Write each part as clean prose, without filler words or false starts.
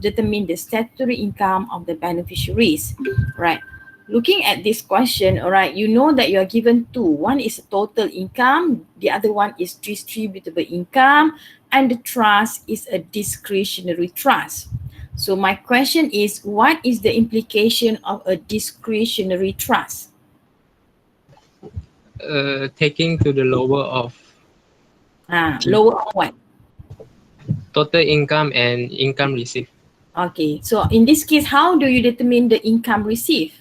determine the statutory income of the beneficiaries, right? Looking at this question, all right, you know that you are given two. One is total income, the other one is distributable income, and the trust is a discretionary trust. So my question is, what is the implication of a discretionary trust? Taking to the lower of Lower on what? total income and income received. Okay, so in this case, how do you determine the income received?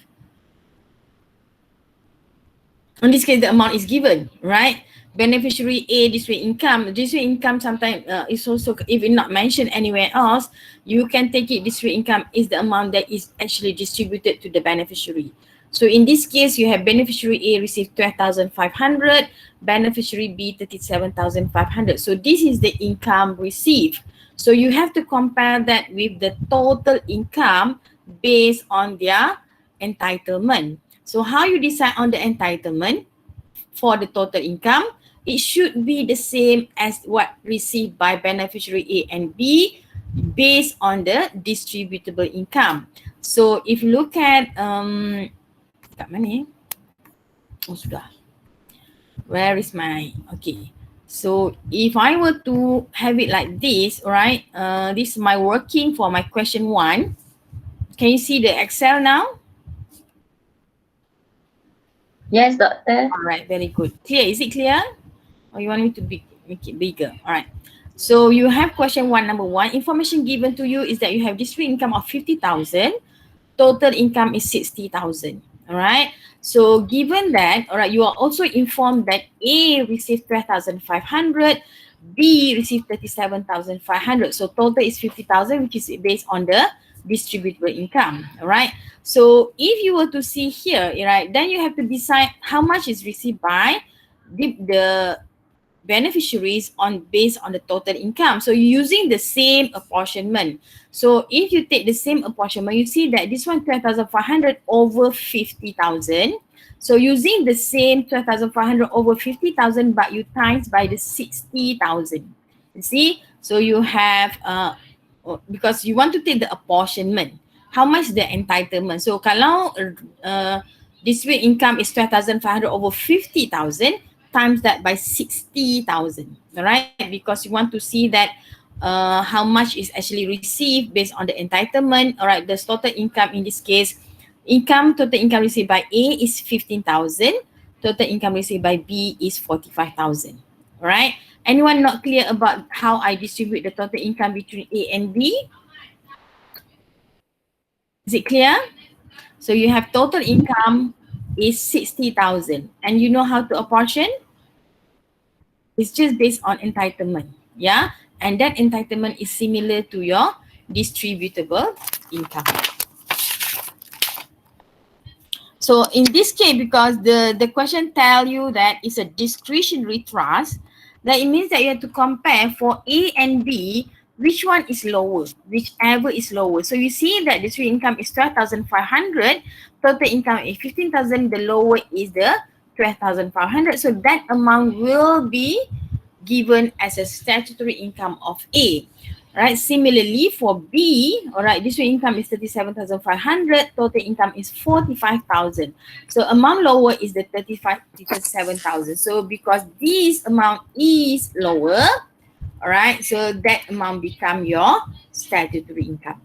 In this case, the amount is given, right? Beneficiary A, district income. District income sometimes is also, if it's not mentioned anywhere else, you can take it, district income is the amount that is actually distributed to the beneficiary. So in this case, you have beneficiary A received 12,500, beneficiary B 37,500. So this is the income received. So you have to compare that with the total income based on their entitlement. So how you decide on the entitlement for the total income? It should be the same as what received by beneficiary A and B based on the distributable income. So if you look at kat mana? Oh sudah. Where is my, okay. So if I were to have it like this, all right, this is my working for my question 1. Can you see the Excel now? Yes, doctor. All right, very good. Clear? Is it clear? Or you want me to make it bigger? All right. So you have question 1, number 1. Information given to you is that you have district income of 50,000. Total income is 60,000. All right. So given that, all right, you are also informed that A received 12,500, B received 37,500. So total is 50,000, which is based on the distributable income. All right. So if you were to see here, right, then you have to decide how much is received by the beneficiaries on based on the total income. So you're using the same apportionment. So if you take the same apportionment, you see that this one 12,500 over 50,000. So using the same 12,500 over 50,000, but you times by the 60,000. You see? So you have because you want to take the apportionment. How much the entitlement? So kalau district income is 12,500 over 50,000, times that by 60,000, all right? Because you want to see that how much is actually received based on the entitlement, all right? The total income in this case, total income received by A is 15,000, total income received by B is 45,000, all right? Anyone not clear about how I distribute the total income between A and B? Is it clear? So you have total income is 60,000, and you know how to apportion? It's just based on entitlement, yeah? And that entitlement is similar to your distributable income. So in this case, because the question tell you that it's a discretionary trust, that it means that you have to compare for A and B, which one is lower, whichever is lower. So you see that district income is 12,500, total income is 15,000, the lower is the 12,500. So that amount will be given as a statutory income of A. Right. Similarly, for B, all right, district income is 37,500, total income is 45,000. So amount lower is the 37,000. So because this amount is lower, all right, so that amount become your statutory income.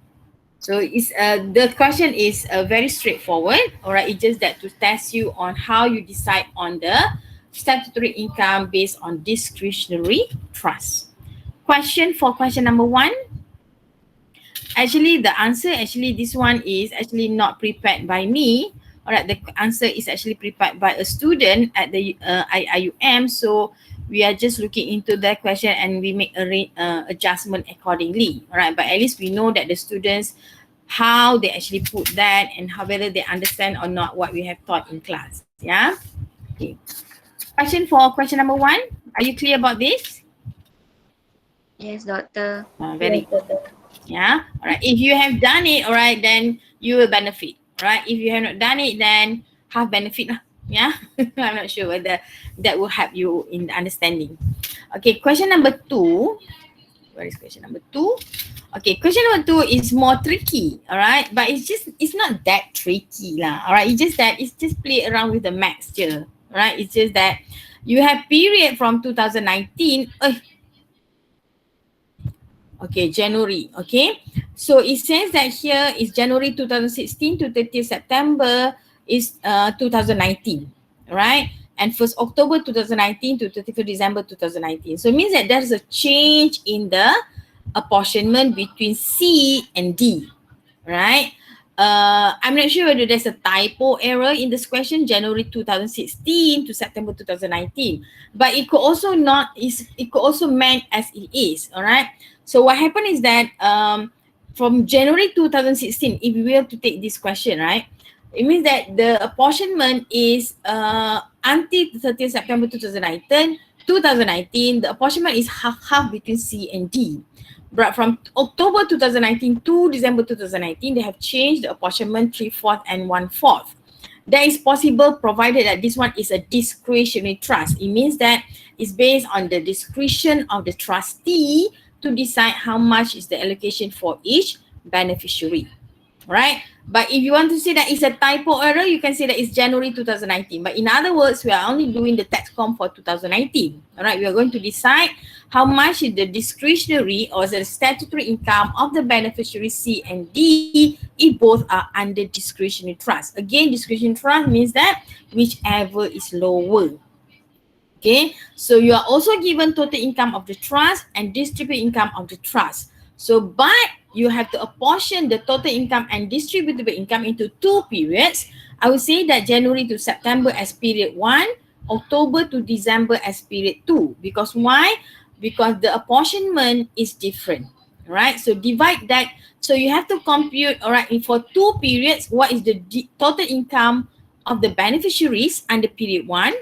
So it's the question is very straightforward. All right, it's just that to test you on how you decide on the statutory income based on discretionary trust. Question for question number 1. Actually, the answer this one is actually not prepared by me. All right, the answer is actually prepared by a student at the IUM. So we are just looking into that question and we make a adjustment accordingly. All right, but at least we know that the students, how they actually put that and how whether they understand or not what we have taught in class. Yeah. Okay. Question for question number 1. Are you clear about this? Yes, doctor. Very good. Yeah. All right. If you have done it, all right, then you will benefit. All right. If you have not done it, then have benefit. Yeah. I'm not sure whether that will help you in the understanding. Okay. Question number 2. Where is question number 2? Okay, question number 2 is more tricky, all right? But it's not that tricky lah, all right? It's just play around with the maths je, all right? It's just that you have period from 2019, okay, January, okay? So it says that here is January 2016 to 30th September is 2019, right? And 1st October 2019 to 31st December 2019. So it means that there is a change in the apportionment between C and D, right? I'm not sure whether there's a typo error in this question, January 2016 to September 2019, but it could also it could also meant as it is, all right? So what happened is that from January 2016, if we were to take this question, right, it means that the apportionment is until 30th September 2019, the apportionment is half between C and D. But from October 2019 to December 2019, they have changed the apportionment 3/4 and 1/4. That is possible provided that this one is a discretionary trust. It means that it's based on the discretion of the trustee to decide how much is the allocation for each beneficiary, right? But if you want to say that it's a typo error, you can say that it's January 2019. But in other words, we are only doing the tax com for 2019. All right, we are going to decide how much is the discretionary or the statutory income of the beneficiary C and D if both are under discretionary trust. Again, discretionary trust means that whichever is lower. Okay, so you are also given total income of the trust and distribute income of the trust. So, but you have to apportion the total income and distributable income into 2 periods. I would say that January to September as period 1, October to December as period 2. Because why? Because the apportionment is different, right? So divide that. So you have to compute, all right, for 2 periods, what is the total income of the beneficiaries under period 1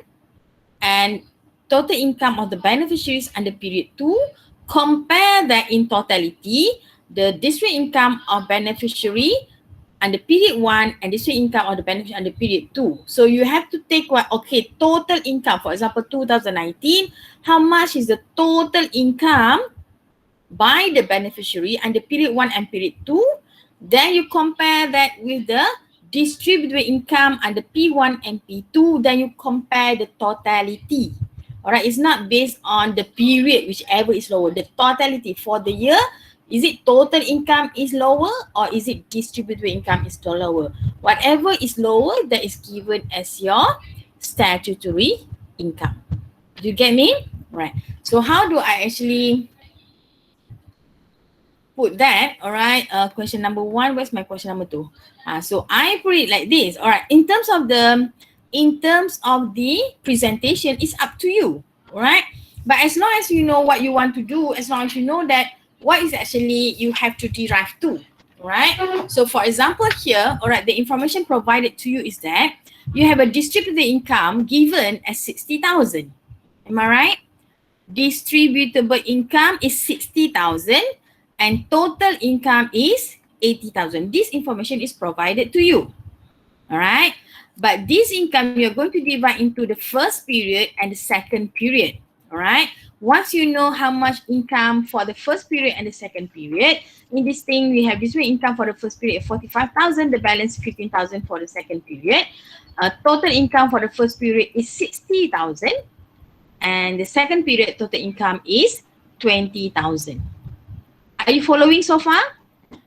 and total income of the beneficiaries under period 2, compare that in totality, the district income of beneficiary under period 1 and district income of the beneficiary under period 2. So you have to take what, okay, total income, for example, 2019, how much is the total income by the beneficiary under period 1 and period 2, then you compare that with the distributable income under P1 and P2, then you compare the totality. All right, it's not based on the period, whichever is lower. The totality for the year, is it total income is lower or is it distributable income is lower? Whatever is lower, that is given as your statutory income. Do you get me? Right. So how do I actually put that? All right, question number 1, where's my question number 2? So I put it like this. All right, in terms of the presentation, it's up to you. All right, but as long as you know what you want to do, as long as you know that what is actually you have to derive to, all right? So for example here, all right, the information provided to you is that you have a distributed income given as 60,000. Am I right? Distributable income is 60,000 and total income is 80,000. This information is provided to you. All right. But this income you're going to divide into the first period and the second period. All right. Once you know how much income for the first period and the second period, in this thing we have this way income for the first period 45,000, the balance 15,000 for the second period. Total income for the first period is 60,000 and the second period total income is 20,000. Are you following so far?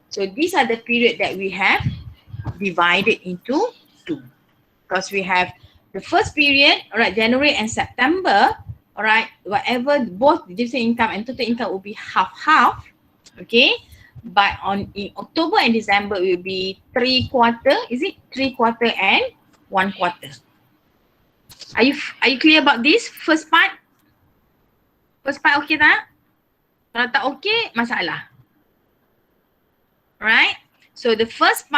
So these are the period that we have divided into 2. Because we have the first period, all right, January and September, all right, whatever, both district income and total income will be half-half, okay? But in October and December, it will be 3/4, is it? 3/4 and 1/4. Are you clear about this first part? First part okay tak? Kalau tak okay, masalah. Right? So the first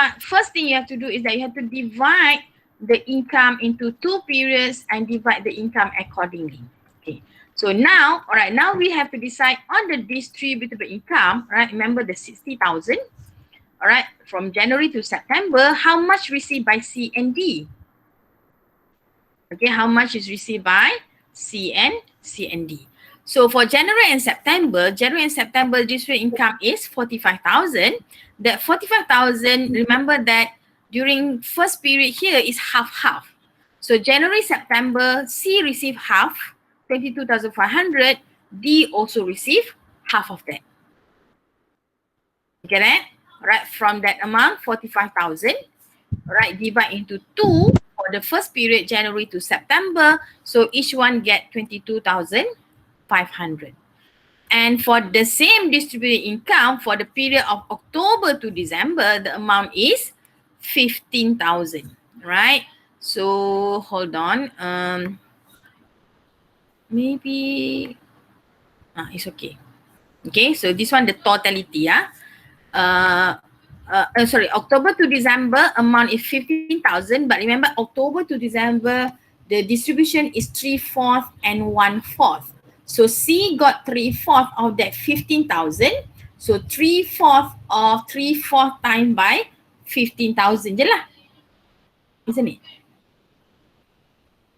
thing you have to do is that you have to divide the income into 2 periods and divide the income accordingly. Okay. So now, all right, now we have to decide on the distributable income, right? Remember the 60,000, all right, from January to September, how much received by C and D? Okay, how much is received by C and D? So for January and September distributed income is 45,000. That 45,000, remember that during first period here is half-half. So January, September, C receive half, 22,500. D also receive half of that. Get it? Right, from that amount, 45,000, right, divide into 2 for the first period, January to September. So each one get 22,500. And for the same distributed income for the period of October to December, the amount is 15,000, right? So hold on. Maybe it's okay. Okay, so this one the totality, sorry, October to December amount is 15,000, but remember October to December the distribution is 3/4 and 1/4. So C got 3/4 of that 15,000. So 3/4 of 3/4 times by 15,000 je lah. Isn't it?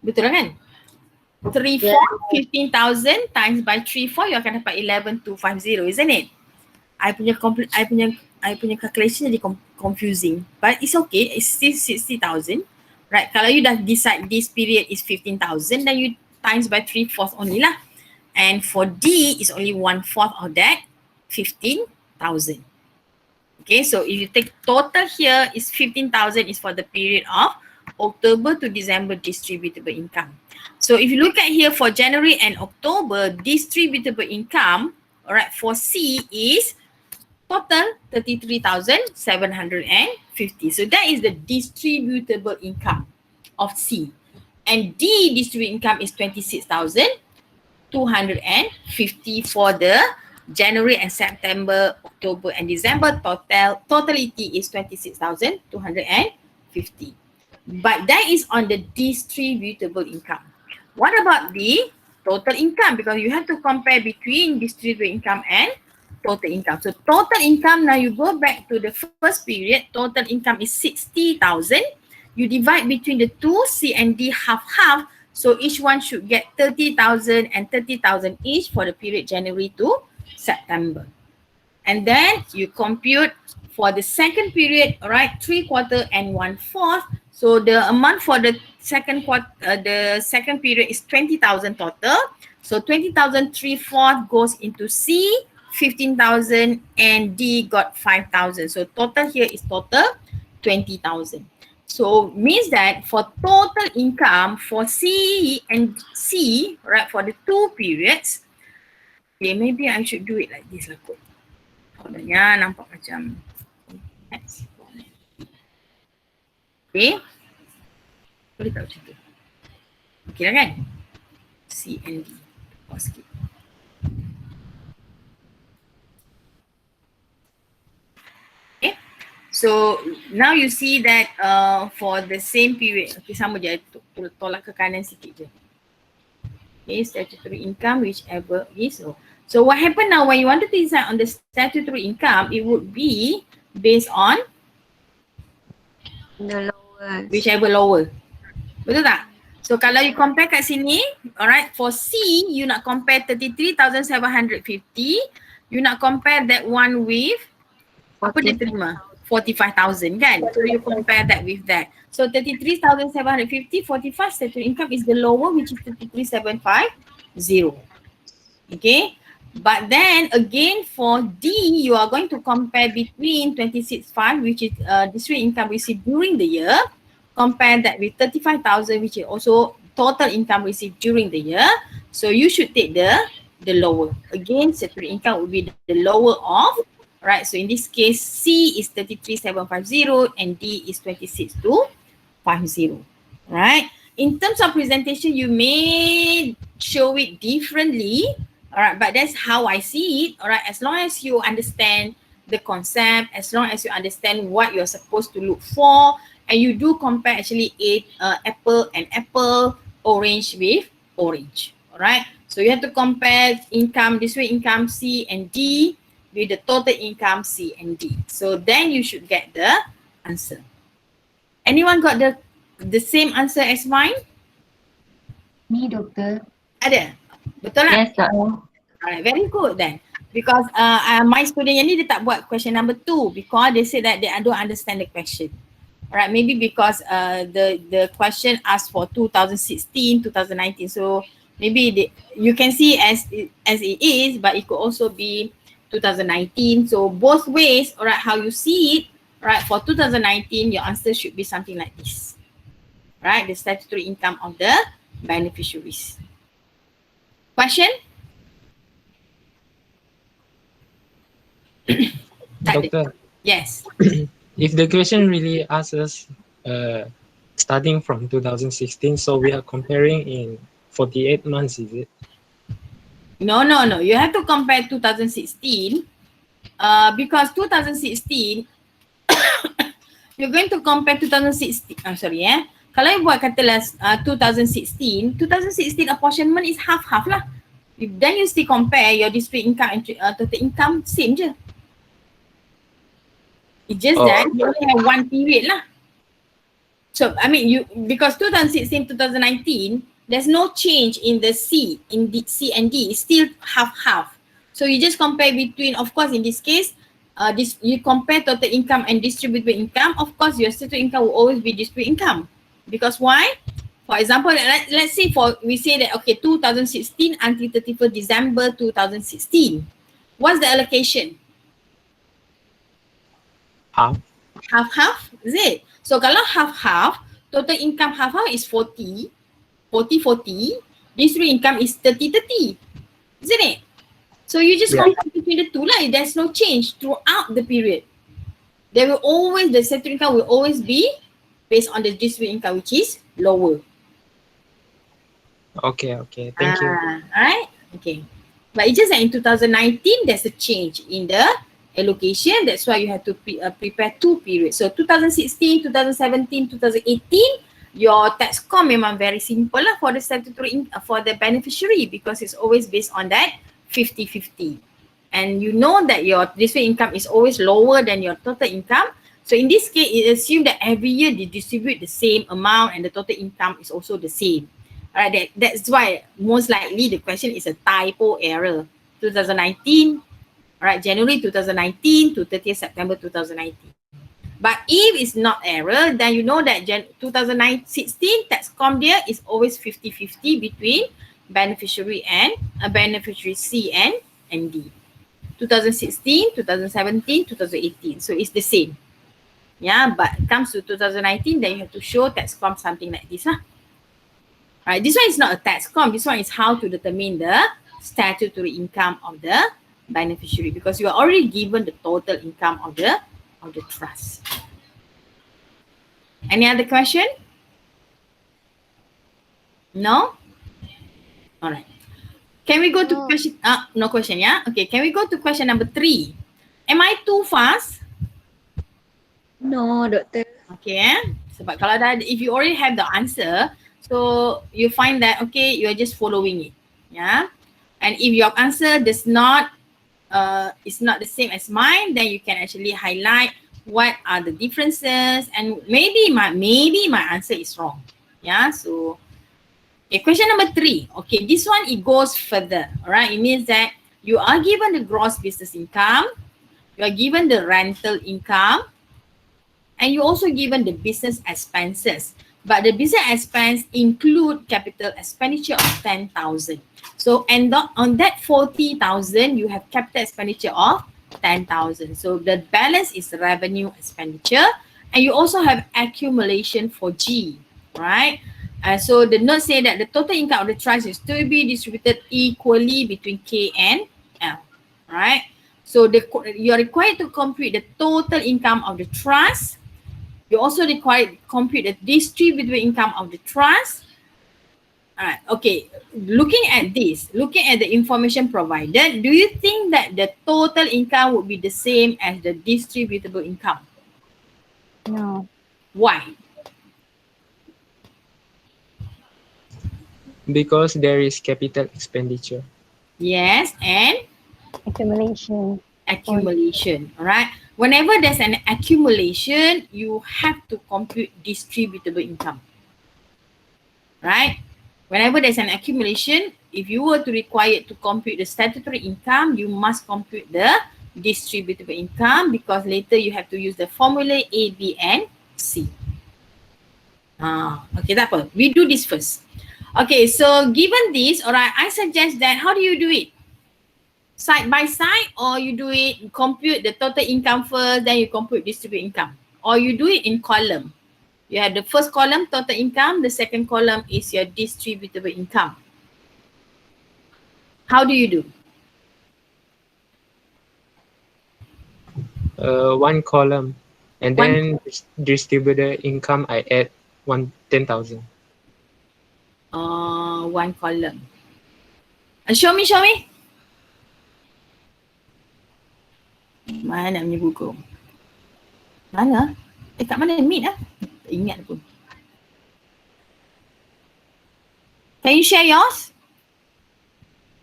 Betul kan? 3/4 15,000 times by 3/4 you akan dapat 11,250, isn't it? I punya calculation jadi confusing, but it's okay. It's still 60,000, right? Kalau you dah decide this period is 15,000, then you times by 3/4 only lah. And for D is only 1/4 of that 15,000. Okay, so if you take total here is 15,000 is for the period of October to December distributable income. So if you look at here for January and October distributable income, all right, for C is total 33,750. So that is the distributable income of C. And D distributable income is 26,250 for the January and September, October and December. Totality is 26,250. But that is on the distributable income. What about the total income? Because you have to compare between distributable income and total income. So total income, now you go back to the first period, total income is 60,000. You divide between the two, C and D half-half. So each one should get 30,000 and 30,000 each for the period January to September. And then you compute for the second period, all right, 3/4 and 1/4. So the amount for the second period is 20,000 total. So 20,000 3/4 goes into C, 15,000, and D got 5,000. So total here is total 20,000. So means that for total income for C and C, right, for the two periods, okay, maybe I should do it like this lah kot. Ya, nampak macam okay. Boleh tak macam tu? Okay lah kan? C and D. Sikit. Okay. So now you see that for the same period, okay, sama je, tolak ke kanan sikit je. Okay, statutory income whichever is. So what happened now when you wanted to decide on the statutory income, it would be based on The lowest. whichever lower. Betul tak? So kalau you compare kat sini, alright, for C, you nak compare 33,750, you nak compare that one with, apa dia terima? 45,000 kan? So you compare that with that. So 33,750, 45 statutory income is the lower, which is 33,750. Okay? But then again for D, you are going to compare between 26,500, which is district income received during the year. Compare that with 35,000, which is also total income received during the year. So you should take the lower. Again, statutory income will be the lower of, right? So in this case, C is 33,750 and D is 26,250, right? In terms of presentation, you may show it differently, all right, but that's how I see it, all right? As long as you understand the concept, as long as you understand what you're supposed to look for, and you do compare actually apple and apple, orange with orange, all right? So you have to compare income, this way income C and D with the total income C and D. So then you should get the answer. Anyone got the same answer as mine? Me, doctor. Ada? Betul tak? Yes, Doctor. Alright, very good then. Because my student yang ni dia tak buat question number 2 because they say that they don't understand the question. Alright, maybe because the question asked for 2016, 2019. So maybe you can see as it is, but it could also be 2019. So both ways, alright, how you see it, alright, for 2019, your answer should be something like this. Right, the statutory income of the beneficiaries. Question? Tak ada. Doctor, Yes. if the question really asks us starting from 2016, so we are comparing in 48 months, is it? No. You have to compare 2016 because 2016 you're going to compare 2016. I'm sorry, Kalau you buat katalah 2016 apportionment is half-half lah. Then you still compare your district income and total income, same je. It's just that you only have one period lah. So I mean because 2016, 2019, there's no change in the C and D. It's still half-half. So you just compare between, of course, in this case, you compare total income and distributable income. Of course, your statutory income will always be distributable income. Because why? For example, let's say we say that, okay, 2016 until 31st December 2016. What's the allocation? Half. Half-half, is it? So kalau half-half, total income half-half is 40, distributable income is 30, isn't it? So you just compare between the two lah. There's no change throughout the period. The statutory income will always be based on the distributable income, which is lower. Okay, thank you. Alright, okay. But it's just that in 2019, there's a change in the allocation. That's why you have to prepare two periods. So 2016, 2017, 2018, your tax com memang very simple lah for the statutory for the beneficiary because it's always based on that 50-50. And you know that your distributed income is always lower than your total income. So in this case, it assumes that every year they distribute the same amount and the total income is also the same. Alright, that's why most likely the question is a typo error. 2019, alright, January 2019 to 30th September 2019. But if it's not error, then you know that 2016 tax com there is always 50-50 between beneficiary and beneficiary C and D. 2016, 2017, 2018. So it's the same. Yeah, but it comes to 2019, then you have to show tax com something like this. Right, this one is not a tax com. This one is how to determine the statutory income of the beneficiary because you are already given the total income of the trust. Any other question? No? All right. Can we go to question? No question, yeah? Okay, can we go to question number 3? Am I too fast? No, Doctor. Okay, sebab kalau if you already have the answer, so you find that, okay, you are just following it, yeah? And if your answer does not, is not the same as mine, then you can actually highlight what are the differences and maybe my answer is wrong, yeah? So, okay, question number 3. Okay, this one, it goes further, all right? It means that you are given the gross business income, you are given the rental income, and you also given the business expenses. But the business expense include capital expenditure of 10,000. So and on that 40,000, you have capital expenditure of 10,000. So the balance is revenue expenditure, and you also have accumulation for G, right? So the note say that the total income of the trust is to be distributed equally between K and L, right? So you are required to compute the total income of the trust. You also required to compute the distributable income of the trust. Alright, okay. Looking at the information provided, do you think that the total income would be the same as the distributable income? No. Why? Because there is capital expenditure. Yes, and Accumulation. All right. Whenever there's an accumulation, you have to compute distributable income, right? Whenever there's an accumulation, if you were to require to compute the statutory income, you must compute the distributable income because later you have to use the formula A, B and C. Okay, tak apa. We do this first. Okay, so given this, alright, I suggest that how do you do it? Side by side, or you do it, compute the total income first, then you compute distributable income. Or you do it in column. You have the first column, total income, the second column is your distributable income. How do you do? One column, and One- then distributor income I add 10,000. One column. Show me, show me. Mana punya buku? Mana? Kat mana meet ah? Tak ingat pun. Can you share yours?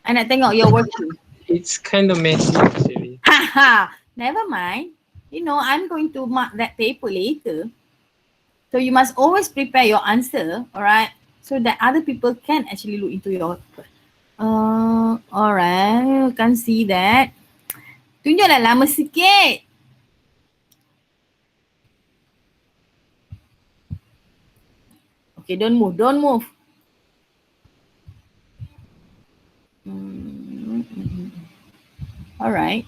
I nak tengok your worksheet. It's kind of messy actually. Haha, never mind. You know, I'm going to mark that paper later. So you must always prepare your answer, alright? So that other people can actually look into your. Alright, can't see that. Tunjuklah lama sikit. Okay, don't move, don't move. Alright.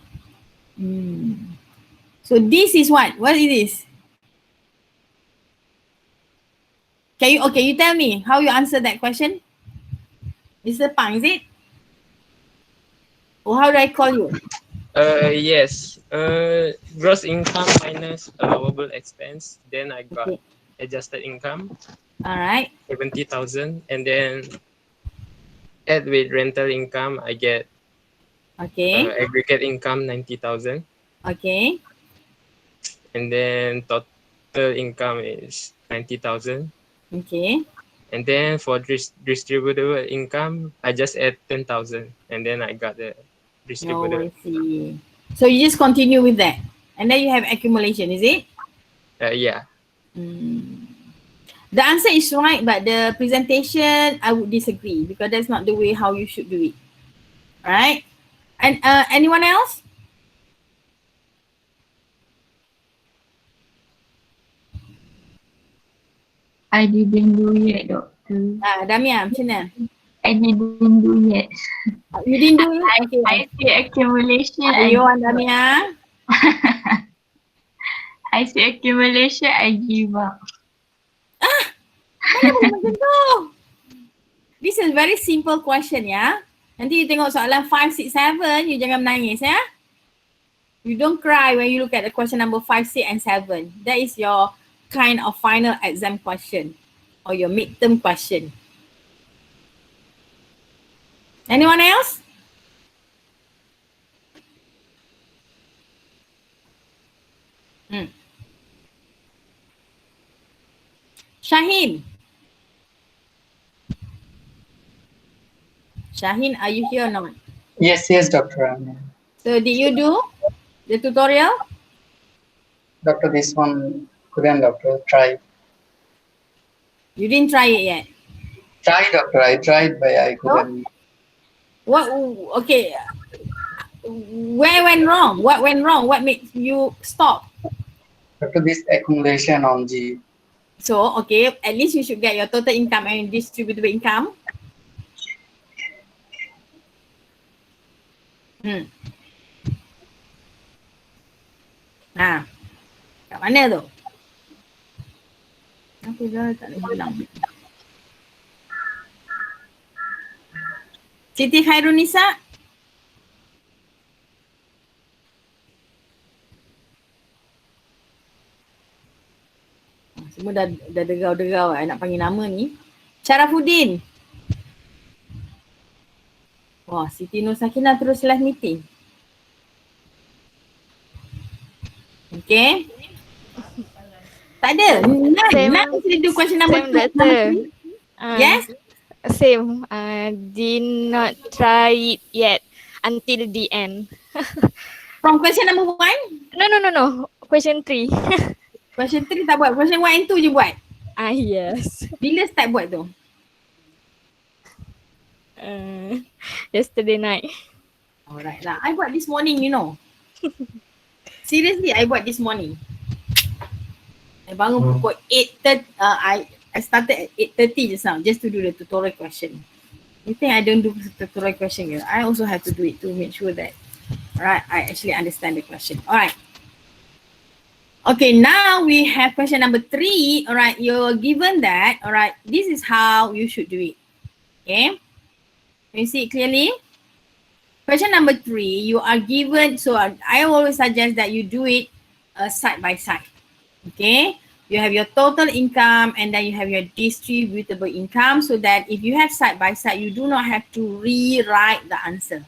So this is what? What is this? You tell me how you answer that question? Mr. Pang, is it? Or how do I call you? Yes. Gross income minus allowable expense. Then I got Okay. adjusted income, Alright. 70,000, and then add with rental income, I get Okay. aggregate income 90,000, Okay. and then total income is 90,000. Okay. And then for distributable income, I just add 10,000, and then I got the Oh, distributable. I see. So you just continue with that. And then you have accumulation, is it? Yeah. The answer is right, but the presentation, I would disagree because that's not the way how you should do it. Right? And anyone else? I didn't do yet, doctor. Damia, macam mana? I didn't do yet. You didn't do it? Okay. I see accumulation. Ayo, Damia. I see accumulation. I give up. Mana boleh macam tu? This is very simple question, ya. Nanti you tengok soalan 5, 6, 7, you jangan menangis, ya. You don't cry when you look at the question number 5, 6 and 7. That is your kind of final exam question or your midterm question. Anyone else? Shaheen. Shaheen, are you here or not? Yes, Dr. Ramya. So did you do the tutorial? Doctor, this one couldn't, doctor. Try. You didn't try it yet. Try, doctor. I tried, but I couldn't. What? Okay. Where went wrong? What went wrong? What made you stop? Doctor, this accumulation on G. So, okay, at least you should get your total income and distributable income. Kat mana tu? Apa dah tak boleh hilang. Siti Khairunisa. Semua dah derau-derau nak panggil nama ni. Syarafuddin. Wah, Siti Nur Sakinah terus live meeting. Okay. Tak ada. Nine is the question number 2. Doctor. Yes? Same. Did not try it yet until the end. From question number 1? No. Question 3. Question 3 tak buat. Question 1 and 2 je buat. Yes. Bila start buat tu? Yesterday night. Alright lah. I buat this morning, you know. Seriously, I buat this morning. I bangun pukul 8:30. I started at 8:30 just now, just to do the tutorial question. You think I don't do tutorial question here? I also have to do it to make sure that, right, I actually understand the question. Alright. Okay, now we have question number 3. Alright, you're given that. Alright, this is how you should do it. Okay. Can you see it clearly? Question number 3, you are given, so I always suggest that you do it side by side. Okay, you have your total income and then you have your distributable income, so that if you have side by side, you do not have to rewrite the answer.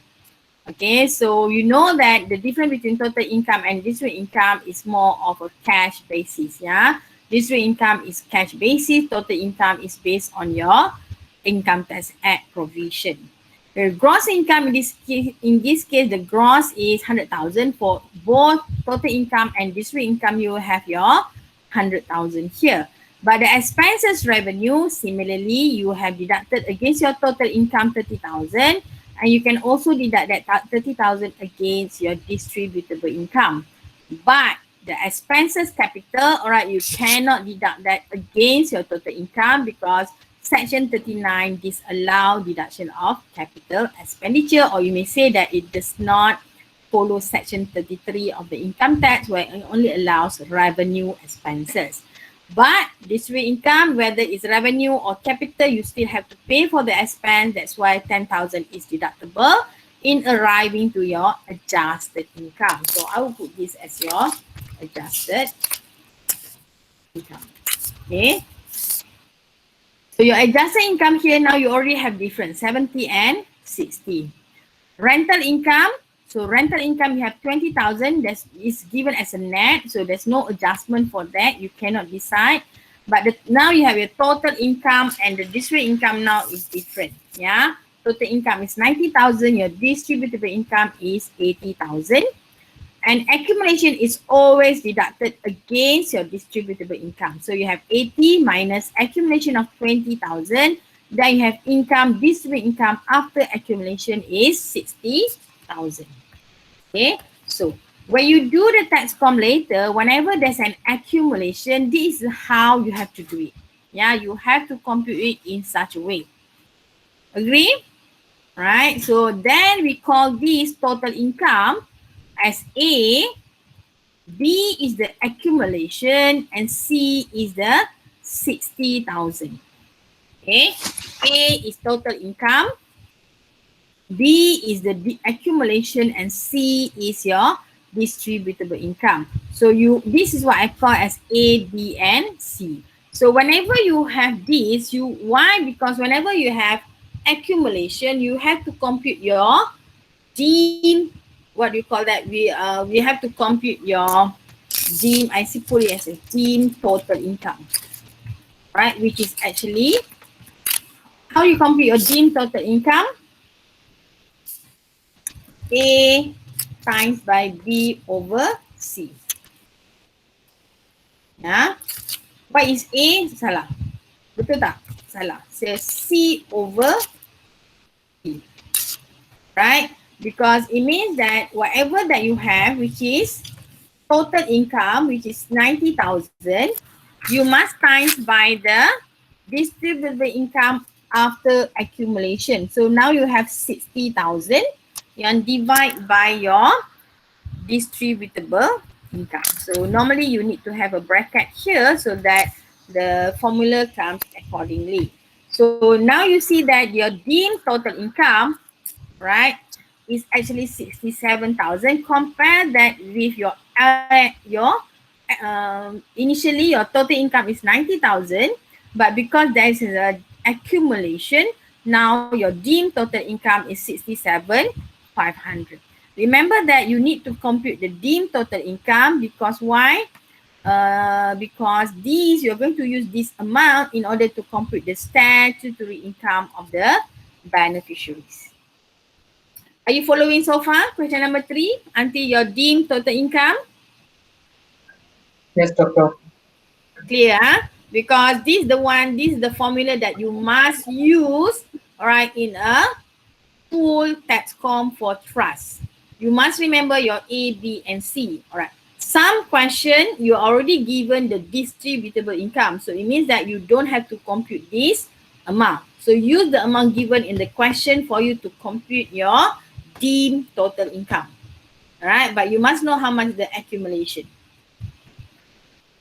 Okay, so you know that the difference between total income and distributable income is more of a cash basis. Yeah, distributable income is cash basis, total income is based on your income tax act provision. The gross income in this case, the gross is 100,000 for both total income and distributable income. You have your 100,000 here. But the expenses revenue, similarly, you have deducted against your total income 30,000, and you can also deduct that 30,000 against your distributable income. But the expenses capital, all right, you cannot deduct that against your total income because Section 39 disallow deduction of capital expenditure, or you may say that it does not follow Section 33 of the income tax, where it only allows revenue expenses. But distributable income, whether it's revenue or capital, you still have to pay for the expense. That's why 10,000 is deductible in arriving to your adjusted income. So I will put this as your adjusted income. Okay. So your adjusted income here, now you already have difference, 70 and 60. Rental income, so rental income you have 20,000, that is given as a net, so there's no adjustment for that, you cannot decide. But now you have your total income and the distributable income now is different. Yeah, total income is 90,000, your distributable income is 80,000. And accumulation is always deducted against your distributable income. So you have 80 minus accumulation of 20,000. Then you have income, distributable income after accumulation is 60,000. Okay, so when you do the tax form later, whenever there's an accumulation, this is how you have to do it. Yeah, you have to compute it in such a way. Agree? Right, so then we call this total income as A, B is the accumulation, and C is the 60,000. Okay, A is total income, B is the accumulation, and C is your distributable income. So this is what I call as A, B, and C. So whenever you have this, why? Because whenever you have accumulation, you have to compute your deem, what do you call that? We have to compute your deem, I see put it as a deem total income, right? Which is actually, how you compute your deem total income? A times by B over C. Ya. What is A? Salah. Betul tak? Salah. So C over B. Right? Because it means that whatever that you have, which is total income, which is 90,000, you must times by the distributable income after accumulation. So now you have 60,000. You divide by your distributable income. So normally you need to have a bracket here so that the formula comes accordingly. So now you see that your deemed total income, right, is actually 67,000. Compare that with your initially your total income is 90,000, but because there is an accumulation, now your deemed total income is 67,500. Remember that you need to compute the deemed total income because why? Because you're going to use this amount in order to compute the statutory income of the beneficiaries. Are you following so far? Question number 3 until your deemed total income? Yes, doctor. Clear? Because this is the formula that you must use, all right, in a full taxcom for trust. You must remember your A, B, and C. All right. Some question you already given the distributable income. So it means that you don't have to compute this amount. So use the amount given in the question for you to compute your deemed total income. All right. But you must know how much the accumulation.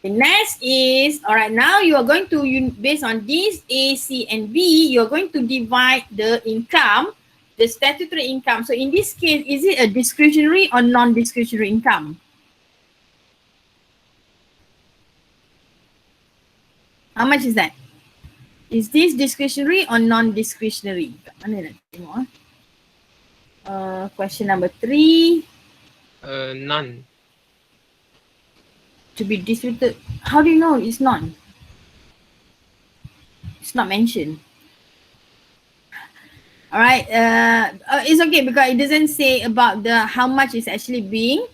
The next is, all right, now you are going to, based on this A, C, and B, you're going to divide the income, the statutory income. So in this case, is it a discretionary or non-discretionary income? How much is that? Is this discretionary or non-discretionary? Mana nak tengok? Question number 3. None. To be distributed. How do you know it's not? It's not mentioned. All right. It's okay because it doesn't say about the how much is actually being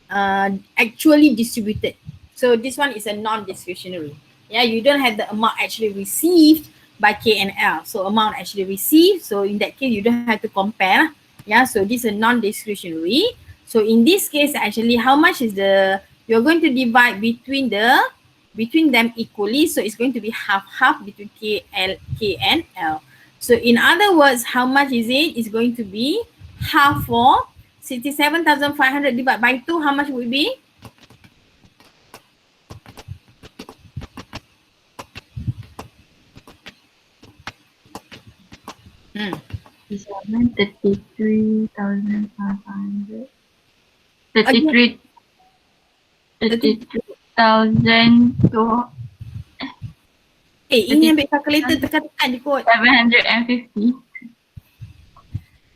actually distributed. So this one is a non-discretionary. Yeah, you don't have the amount actually received by K and L. So amount actually received. So in that case, you don't have to compare. Yeah, so this is a non-discretionary. So in this case, actually, how much is you're going to divide between them equally. So it's going to be half between K and L. So in other words, how much is it? It's going to be half for 67,500 divided by 2. How much would it be? Hmm. 33,500. 33. 33,000 to Ini ambil calculator tekan-tekan je kot. 750.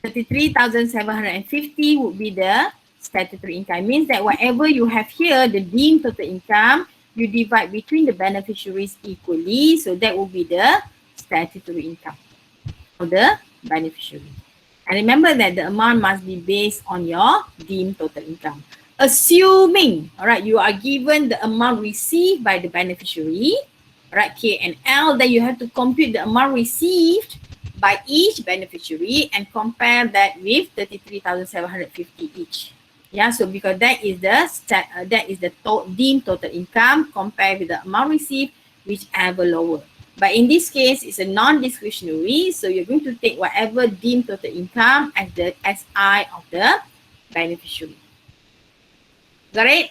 33,750 would be the statutory income. It means that whatever you have here, the deemed total income, you divide between the beneficiaries equally. So that will be the statutory income of the beneficiary. And remember that the amount must be based on your deemed total income. Assuming, all right, you are given the amount received by the beneficiary, right, K and L, then you have to compute the amount received by each beneficiary and compare that with 33,750 each. Yeah, so because that is the deemed total income compared with the amount received, whichever lower. But in this case, it's a non-discretionary, so you're going to take whatever deemed total income as the SI of the beneficiary. Got it?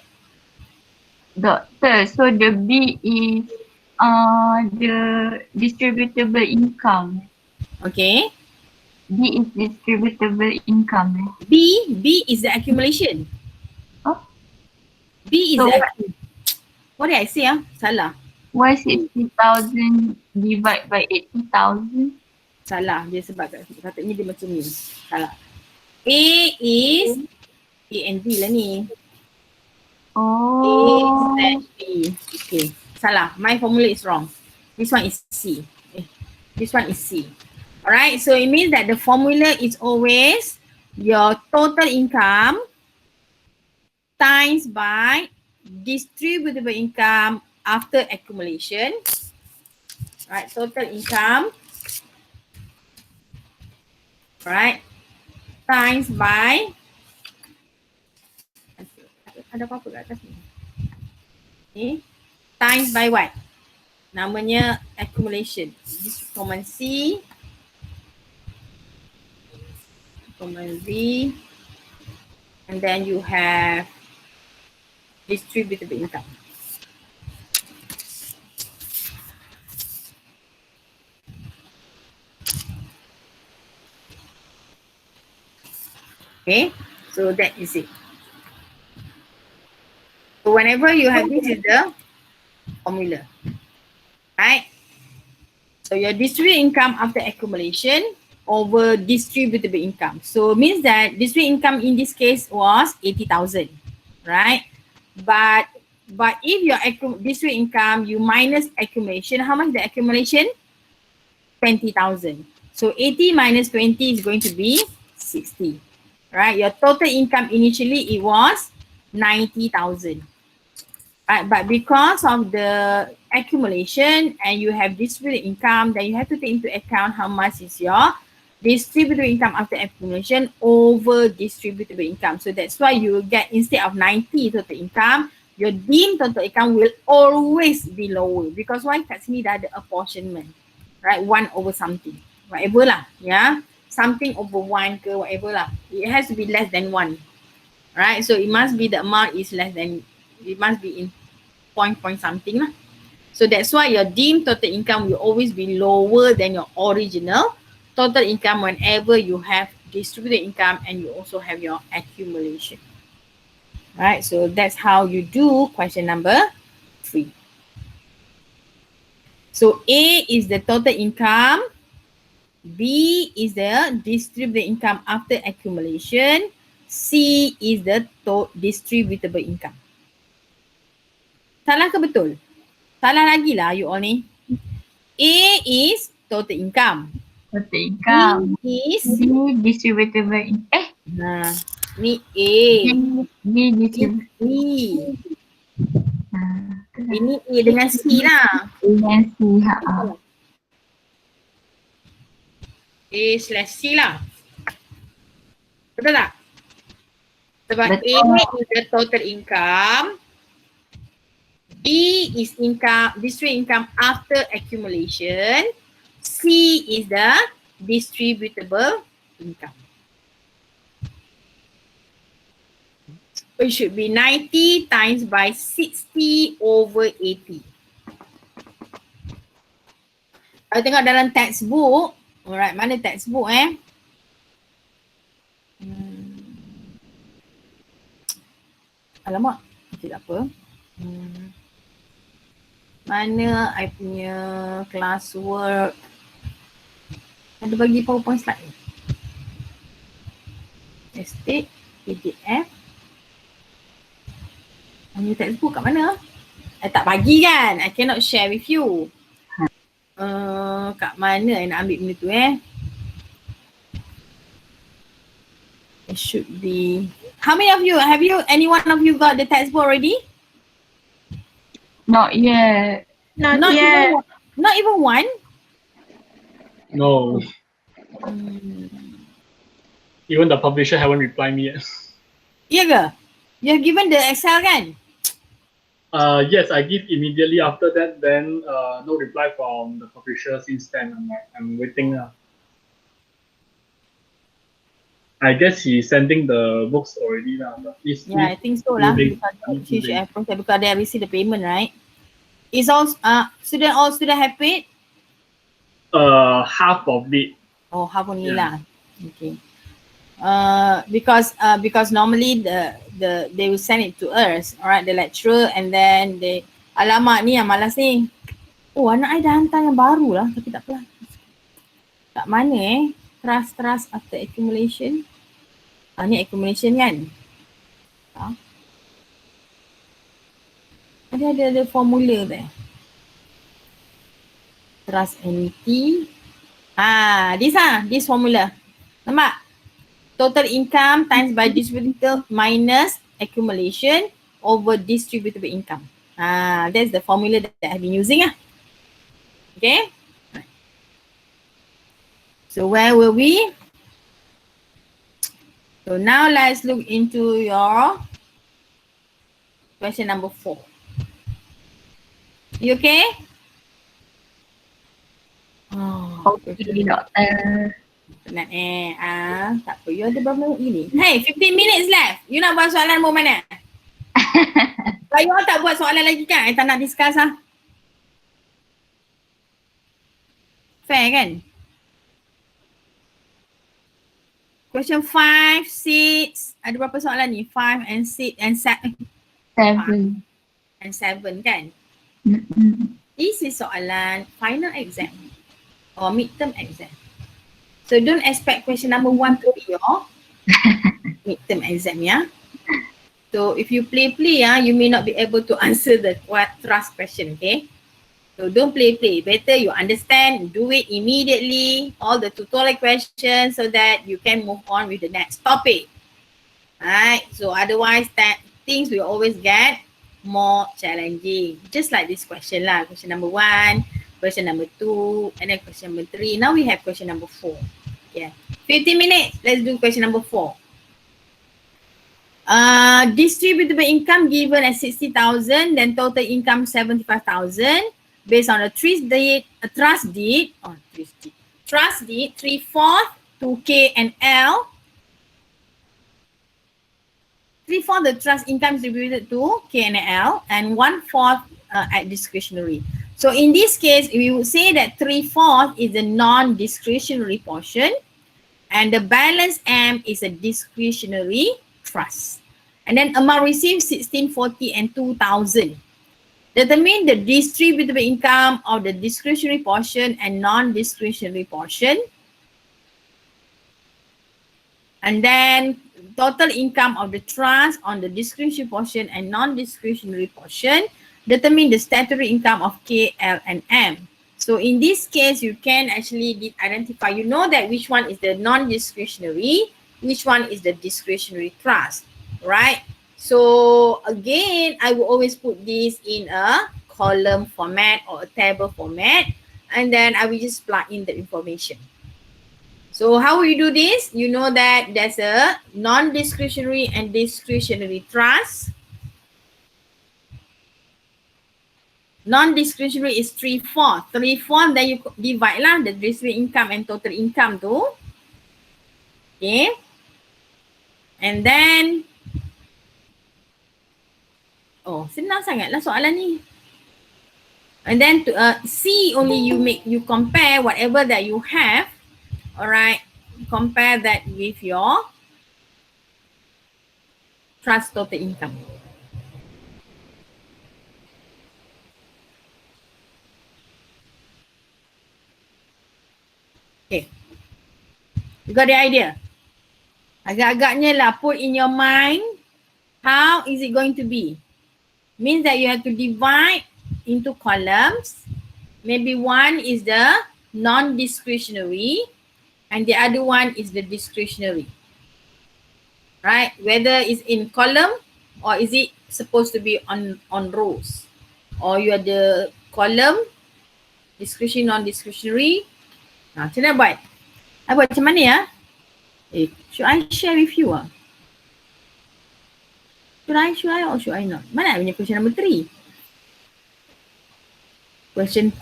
Doctor, so the B is the distributable income. Okay. B is distributable income. B is the accumulation. Oh. B is So the what did I say? Salah. Why 60,000 divided by 80,000? Salah dia sebab katanya dia macam ni. Salah. A is A and B lah ni. Oh. A B. Okay. Salah. My formula is wrong. This one is C. This one is C. Alright. So it means that the formula is always your total income times by distributable income after accumulation. Right. Total income. Right. Times by ada apa-apa kat atas ni? Okay. Times by what? Namanya accumulation. This common C, common V, and then you have distributable income. Okay, so that is it. So whenever you have this is the formula, right? So your distributed income after accumulation over distributable income. So means that distributed income in this case was 80,000, right? But if your distributed income you minus accumulation, how much the accumulation? 20,000. So 80 minus 20 is going to be 60, right? Your total income initially it was 90,000. Right, but because of the accumulation and you have distributed income, then you have to take into account how much is your distributable income after accumulation over distributable income. So that's why you will get, instead of 90 total income, your deemed total income will always be lower. Because why? Kat sini dah ada apportionment. Right? 1 over something. Whatever lah. Yeah. Something over 1 ke whatever lah. It has to be less than 1. Right? So it must be the amount is less than, it must be in point something lah. So that's why your deemed total income will always be lower than your original total income whenever you have distributed income and you also have your accumulation. Right, so that's how you do question number 3. So A is the total income, B is the distributed income after accumulation, C is the distributable income. Salah ke betul? Salah lagi lah you all ni. A is total income. Total income. B is B distributable income. nah, ni A. B distributable. B. Ini A dengan C lah. Dengan C. A/C lah. Betul tak? Sebab Betul. A is the total income. B is income, distributed income after accumulation. C is the distributable income. It should be 90 times by 60 over 80. Kalau tengok dalam textbook, alright, mana textbook Alamak, tak apa. Mana I punya classwork? Ada bagi PowerPoint slide ni. Estate, PDF. Punya textbook kat mana? Tak bagi kan? I cannot share with you. Kat mana I nak ambil benda tu It should be. How many of you, any one of you got the textbook already? Not yet. Not yet. Not even one? No. Even the publisher haven't replied me yet. Ya ke? You have given the Excel kan? Yes, I give immediately after that. Then no reply from the publisher since then. I'm waiting. I guess he's sending the books already now. Yeah, I think so lah. Because he should have processed because they have received the payment, right? Is all student have paid? Half of it. Oh, half only Yeah. lah. Okay. Because normally they will send it to us, alright, the lecturer, and then they, alamak ni yang malas ni. Oh, anak I dah hantar yang baru lah, tapi tak apalah. Kat mana trust after accumulation. Ni accumulation kan? Ada formula there. Trust annuity. This formula. Nampak? Total income times by distributable minus accumulation over distributable income. That's the formula that I've been using. Okay? So where were we? So now let's look into your question number 4. You okay? Okay, doktor. Penat tak apa. You ada berapa minit ni? Hey, 15 minutes left. You nak buat soalan nombor mana? Kalau you all tak buat soalan lagi kan, I tak nak discuss Fair kan? Question 5, 6. Ada berapa soalan ni? 5 and 6 and 7. 7. And 7 kan? This is soalan final exam or midterm exam. So don't expect question number 1 to be your midterm exam, So if you play, you may not be able to answer the trust question, okay? So don't play. Better you understand, do it immediately, all the tutorial questions so that you can move on with the next topic. Alright, so otherwise things will always get more challenging. Just like this question lah, question number 1, question number 2, and then question number 3. Now we have question number 4. Yeah. 15 minutes. Let's do question number 4. Distributable income given as 60,000, then total income 75,000 based on a trust deed, 3/4 to K and L. 3/4 the trust income distributed to K and L, and 1/4 at discretionary. So in this case, we would say that 3/4 is the non-discretionary portion, and the balance M is a discretionary trust. And then amount received 1640 and 2000. Determine the distributable income of the discretionary portion and non-discretionary portion. And then total income of the trust on the discretionary portion and non-discretionary portion. Determine the statutory income of K, L, and M. So in this case, you can actually identify, you know that which one is the non-discretionary, which one is the discretionary trust, right? So again, I will always put this in a column format or a table format, and then I will just plug in the information. So how will you do this? You know that there's a non-discretionary and discretionary trust. Non-discretionary is 3/4. 3/4, then you divide lah the discretionary income and total income tu. Okay. And then, oh senang sangat lah soalan ni. And then to C only you compare whatever that you have. Alright. Compare that with your trust total income. Okay. You got the idea? Agak-agaknya lah put in your mind how is it going to be. Means that you have to divide into columns. Maybe one is the non-discretionary and the other one is the discretionary. Right? Whether it's in column or is it supposed to be on rows. Or you are the column, discretionary, non-discretionary. Macam mana buat? I buat macam mana ya? Should I share with you ah? Should I or should I not? Mana punya question number 3? Question,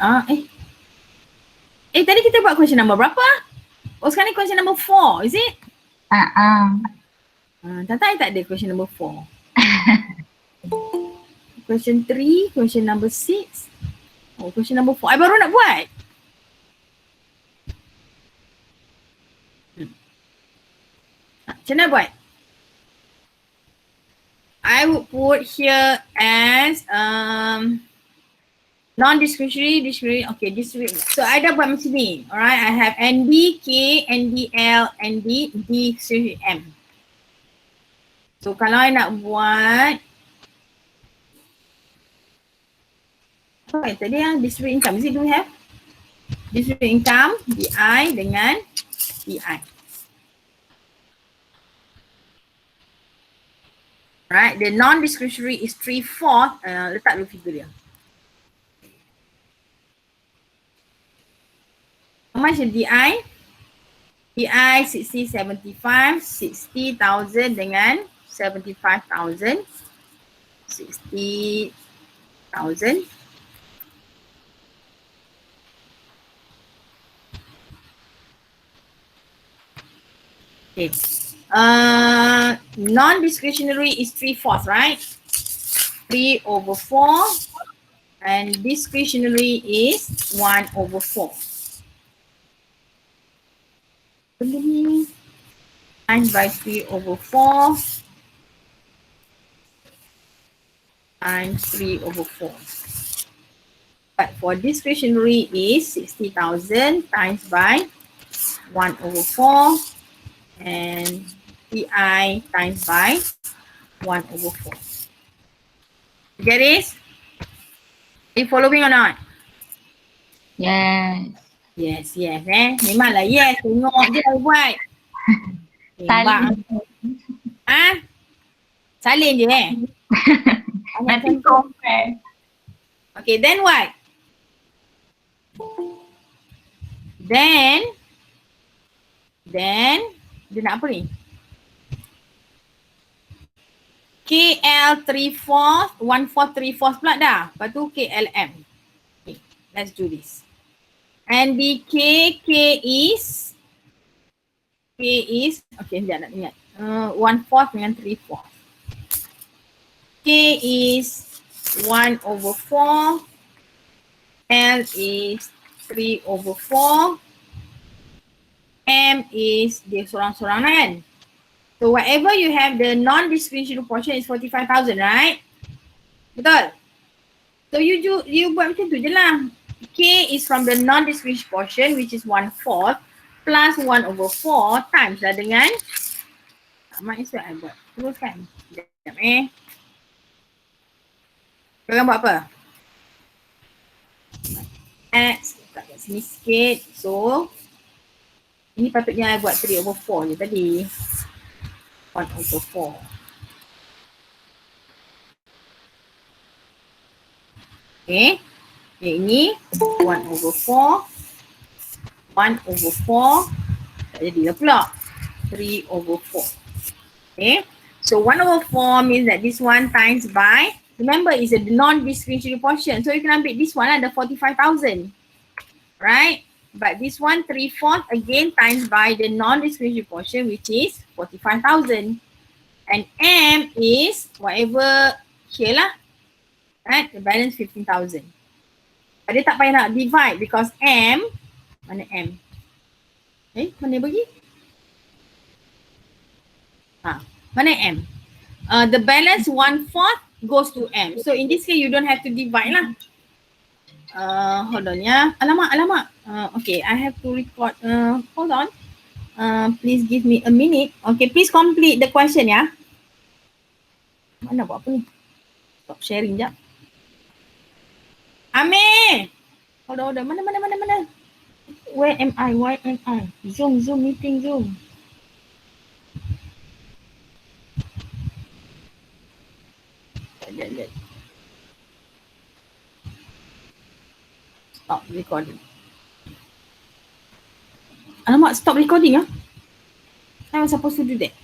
tadi kita buat question number berapa? Oh sekarang ni question number 4, is it? Tak ada question number 4. Question 3, question number 6. Oh question number 4, I baru nak buat. Macam mana buat? I would put here as non-discretionary, discretionary. Okay, discretionary. So I dah buat macam ni. Alright, I have ND, K, NDL, ND, D, C, M. So kalau I nak buat apa tadi yang distribute income, is it, do we have? Distribute income, DI dengan DI. Right, the non-discretionary is 3/4. Letak dulu figure dia. How much is DI? DI 60, 75, 60,000 dengan 75,000. 60,000. Okay. Non-discretionary is 3/4, right? 3/4, and discretionary is 1/4. Times by 3/4 times 3/4. But for discretionary is 60,000 times by 1/4 and PI times by 1/4. Get it? Are you following or not? Yes. Yes. Memanglah yes. Tengok je dah buat. Salin. Salin je Nanti compare. Okay, then what? Then Then dia nak apa ni? KL 3/4, 1/4, 3/4 pula dah. Lepas tu KLM. Okay, let's do this. And the K is, okay, sekejap nak ingat. 1/4 dengan 3/4. K is 1/4. L is 3/4. M is dia sorang-sorang kan. So whatever you have, the non-distribution portion is 45,000, right? Betul? So you buat macam tu je lah. K is from the non-distribution portion, which is 1/4 plus 1/4 times lah dengan might as well I buat teruskan. Sekejap Korang buat apa? X letak kat sini sikit. So ini patutnya I buat 3/4 je tadi. 1/4. Okay. Ini 1/4. 1/4. Tak jadilah pula. 3/4. Okay. So 1/4 means that this one times by, remember it's a non-discretionary portion. So you can ambil this one ada 45,000. Right? But this one 3/4 again times by the non-discretionary portion, which is 45,000. And M is whatever here lah. Right? The balance 15,000. But dia tak payah nak divide because M, mana M? Mana bagi? Mana M? The balance 1/4 goes to M. So in this case you don't have to divide lah. Hold on ya. Alamak. Okay, I have to record. Hold on. Please give me a minute. Okay, please complete the question ya. Mana buat apa ni? Stop sharing jap. Amir! Hold on. Mana? Where am I? Why am I? Zoom meeting, Zoom. Sekejap. Stop recording. Alamak, stop recording ah. I was supposed to do that.